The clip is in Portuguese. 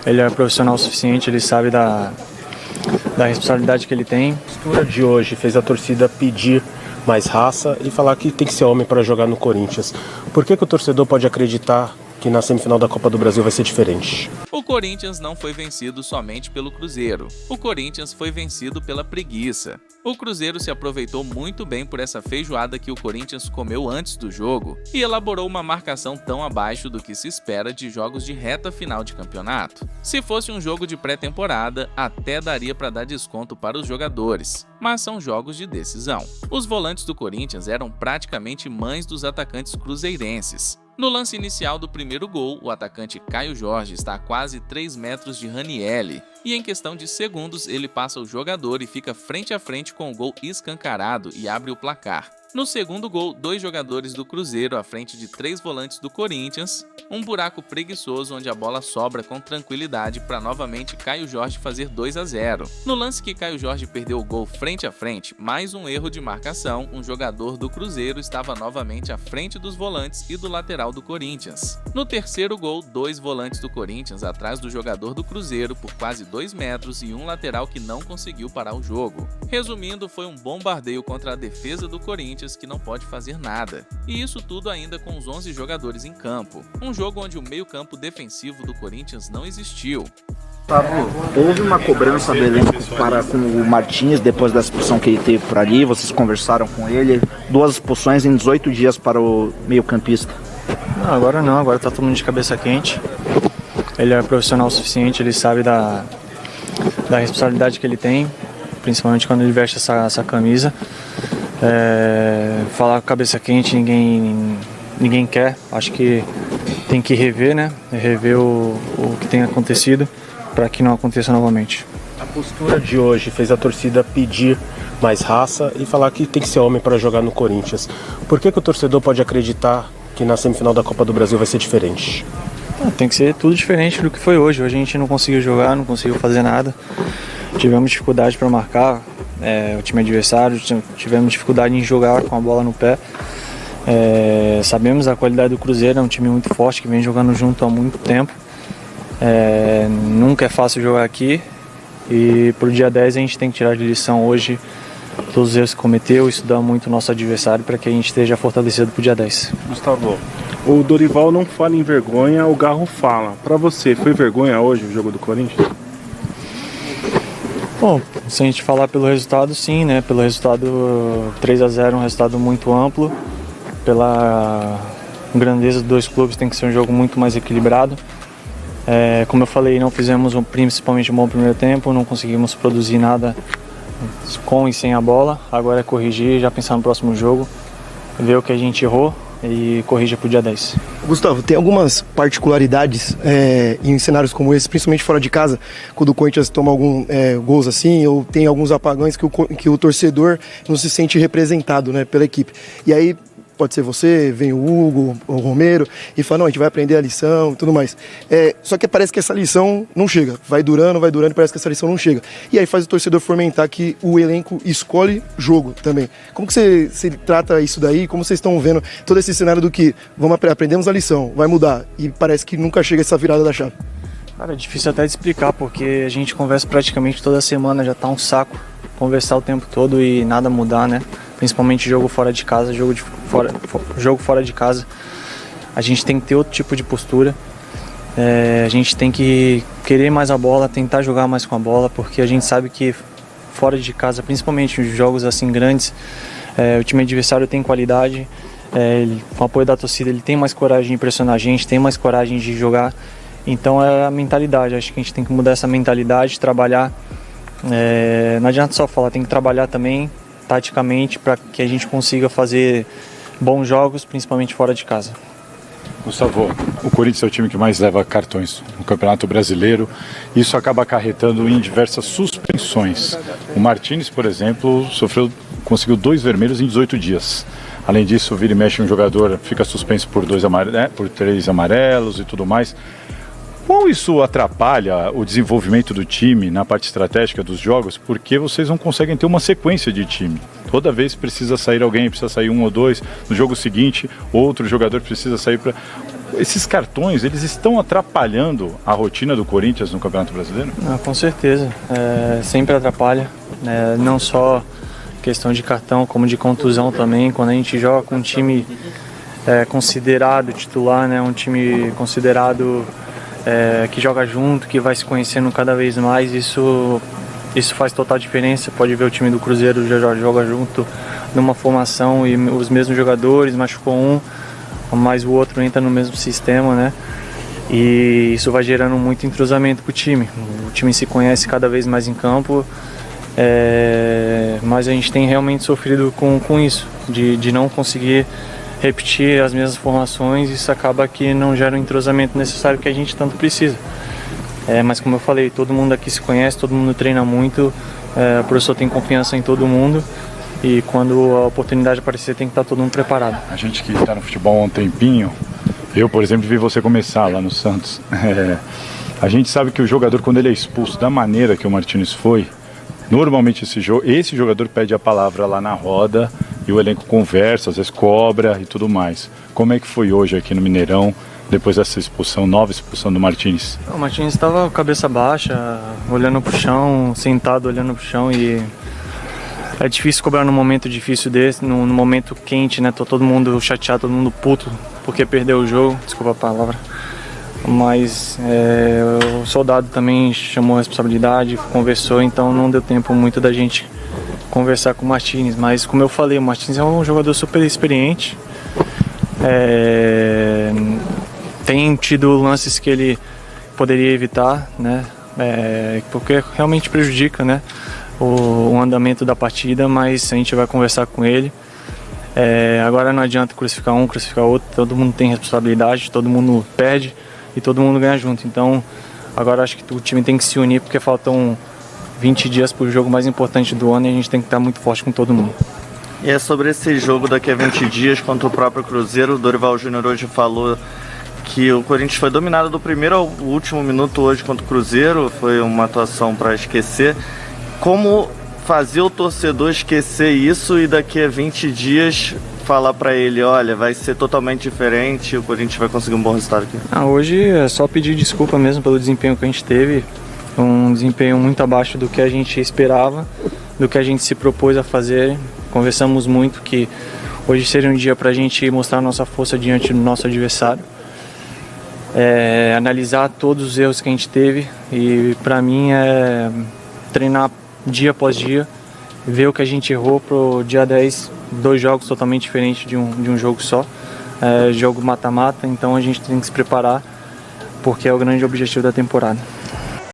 Ele é profissional o suficiente, ele sabe da responsabilidade que ele tem. A postura de hoje fez a torcida pedir mais raça e falar que tem que ser homem para jogar no Corinthians. Por que o torcedor pode acreditar que na semifinal da Copa do Brasil vai ser diferente? O Corinthians não foi vencido somente pelo Cruzeiro. O Corinthians foi vencido pela preguiça. O Cruzeiro se aproveitou muito bem por essa feijoada que o Corinthians comeu antes do jogo e elaborou uma marcação tão abaixo do que se espera de jogos de reta final de campeonato. Se fosse um jogo de pré-temporada, até daria para dar desconto para os jogadores, mas são jogos de decisão. Os volantes do Corinthians eram praticamente mães dos atacantes cruzeirenses. No lance inicial do primeiro gol, o atacante Caio Jorge está a quase 3 metros de Ranielli e em questão de segundos ele passa o jogador e fica frente a frente com o gol escancarado e abre o placar. No segundo gol, 2 jogadores do Cruzeiro à frente de 3 volantes do Corinthians, um buraco preguiçoso onde a bola sobra com tranquilidade para novamente Caio Jorge fazer 2-0. No lance que Caio Jorge perdeu o gol frente a frente, mais um erro de marcação, um jogador do Cruzeiro estava novamente à frente dos volantes e do lateral do Corinthians. No terceiro gol, 2 volantes do Corinthians atrás do jogador do Cruzeiro por quase 2 metros e um lateral que não conseguiu parar o jogo. Resumindo, foi um bombardeio contra a defesa do Corinthians que não pode fazer nada. E isso tudo ainda com os 11 jogadores em campo. Um jogo onde o meio-campo defensivo do Corinthians não existiu. Houve uma cobrança do elenco para com o Martins depois da expulsão que ele teve por ali, vocês conversaram com ele, 2 expulsões em 18 dias para o meio-campista. Não, agora tá todo mundo de cabeça quente. Ele é profissional o suficiente, ele sabe da responsabilidade que ele tem, principalmente quando ele veste essa camisa. Falar com cabeça quente ninguém quer, acho que tem que rever, né? Rever o que tem acontecido para que não aconteça novamente. A postura de hoje fez a torcida pedir mais raça e falar que tem que ser homem para jogar no Corinthians. Por que o torcedor pode acreditar que na semifinal da Copa do Brasil vai ser diferente? Tem que ser tudo diferente do que foi hoje. Hoje a gente não conseguiu jogar, não conseguiu fazer nada. Tivemos dificuldade para marcar o time adversário, tivemos dificuldade em jogar com a bola no pé. Sabemos a qualidade do Cruzeiro, é um time muito forte que vem jogando junto há muito tempo. Nunca é fácil jogar aqui e pro dia 10 a gente tem que tirar de lição hoje todos os erros que cometeu, estudar muito o nosso adversário para que a gente esteja fortalecido pro dia 10. Gustavo, o Dorival não fala em vergonha, o Garro fala. Para você, foi vergonha hoje o jogo do Corinthians? Bom, se a gente falar pelo resultado, sim, né? Pelo resultado 3-0, um resultado muito amplo. Pela grandeza dos 2 clubes, tem que ser um jogo muito mais equilibrado. Como eu falei, não fizemos principalmente um bom primeiro tempo, não conseguimos produzir nada com e sem a bola. Agora é corrigir, já pensar no próximo jogo, ver o que a gente errou e corrigir pro dia 10. Gustavo, tem algumas particularidades em cenários como esse, principalmente fora de casa, quando o Corinthians toma alguns gols assim, ou tem alguns apagões que o torcedor não se sente representado, né, pela equipe. E aí pode ser você, vem o Hugo, o Romero, e fala, não, a gente vai aprender a lição e tudo mais. Só que parece que essa lição não chega, vai durando, e parece que essa lição não chega. E aí faz o torcedor fomentar que o elenco escolhe jogo também. Como que você trata isso daí? Como vocês estão vendo todo esse cenário do que aprendemos a lição, vai mudar, e parece que nunca chega essa virada da chave? Cara, é difícil até de explicar, porque a gente conversa praticamente toda semana, já tá um saco conversar o tempo todo e nada mudar, né? Principalmente jogo fora de casa, jogo fora de casa. A gente tem que ter outro tipo de postura. A gente tem que querer mais a bola, tentar jogar mais com a bola, porque a gente sabe que fora de casa, principalmente em jogos assim grandes, o time adversário tem qualidade, com o apoio da torcida ele tem mais coragem de pressionar a gente, tem mais coragem de jogar. Então é a mentalidade, acho que a gente tem que mudar essa mentalidade, trabalhar. Não adianta só falar, tem que trabalhar também taticamente para que a gente consiga fazer bons jogos, principalmente fora de casa. Gustavo, o Corinthians é o time que mais leva cartões no Campeonato Brasileiro. Isso acaba acarretando em diversas suspensões. O Martins, por exemplo, conseguiu 2 vermelhos em 18 dias. Além disso, vira e mexe um jogador, fica suspenso por 3 amarelos e tudo mais. Como isso atrapalha o desenvolvimento do time na parte estratégica dos jogos? Porque vocês não conseguem ter uma sequência de time. Toda vez precisa sair alguém, precisa sair 1 ou 2. No jogo seguinte, outro jogador precisa sair para... Esses cartões, eles estão atrapalhando a rotina do Corinthians no Campeonato Brasileiro? Com certeza, sempre atrapalha, não só questão de cartão, como de contusão também. Quando a gente joga com um time considerado titular, né, um time considerado que joga junto, que vai se conhecendo cada vez mais, isso faz total diferença. Pode ver o time do Cruzeiro já joga junto numa formação e os mesmos jogadores, machucou um, mas o outro entra no mesmo sistema, né? E isso vai gerando muito entrosamento para o time. O time se conhece cada vez mais em campo, mas a gente tem realmente sofrido com isso, de não conseguir repetir as mesmas formações. Isso acaba que não gera o entrosamento necessário que a gente tanto precisa. Mas como eu falei, todo mundo aqui se conhece, todo mundo treina muito, o professor tem confiança em todo mundo. E quando a oportunidade aparecer, tem que estar todo mundo preparado. A gente que está no futebol há um tempinho, eu, por exemplo, vi você começar lá no Santos. A gente sabe que o jogador, quando ele é expulso da maneira que o Martins foi, normalmente esse jogador pede a palavra lá na roda e o elenco conversa, às vezes cobra e tudo mais. Como é que foi hoje aqui no Mineirão, depois dessa expulsão, nova expulsão do Martins? O Martins estava com a cabeça baixa, olhando para o chão, sentado olhando para o chão, e é difícil cobrar num momento difícil desse, num momento quente, né? Tô todo mundo chateado, todo mundo puto porque perdeu o jogo, desculpa a palavra. Mas o soldado também chamou a responsabilidade, conversou, então não deu tempo muito da gente conversar com o Martins. Mas como eu falei, o Martins é um jogador super experiente. Tem tido lances que ele poderia evitar, né? Porque realmente prejudica, né, o andamento da partida, mas a gente vai conversar com ele. Agora não adianta crucificar um, crucificar outro, todo mundo tem responsabilidade, todo mundo perde e todo mundo ganha junto. Então agora acho que o time tem que se unir, porque faltam 20 dias para o jogo mais importante do ano e a gente tem que estar muito forte com todo mundo. E sobre esse jogo daqui a 20 dias contra o próprio Cruzeiro, o Dorival Júnior hoje falou que o Corinthians foi dominado do primeiro ao último minuto hoje contra o Cruzeiro, foi uma atuação para esquecer. Como fazer o torcedor esquecer isso e daqui a 20 dias falar para ele, olha, vai ser totalmente diferente, o Corinthians vai conseguir um bom resultado aqui? Hoje é só pedir desculpa mesmo pelo desempenho que a gente teve, um desempenho muito abaixo do que a gente esperava, do que a gente se propôs a fazer. Conversamos muito que hoje seria um dia para a gente mostrar nossa força diante do nosso adversário, analisar todos os erros que a gente teve, e para mim treinar dia após dia, ver o que a gente errou pro dia 10, 2 jogos totalmente diferentes de um jogo só, jogo mata-mata, então a gente tem que se preparar, porque é o grande objetivo da temporada.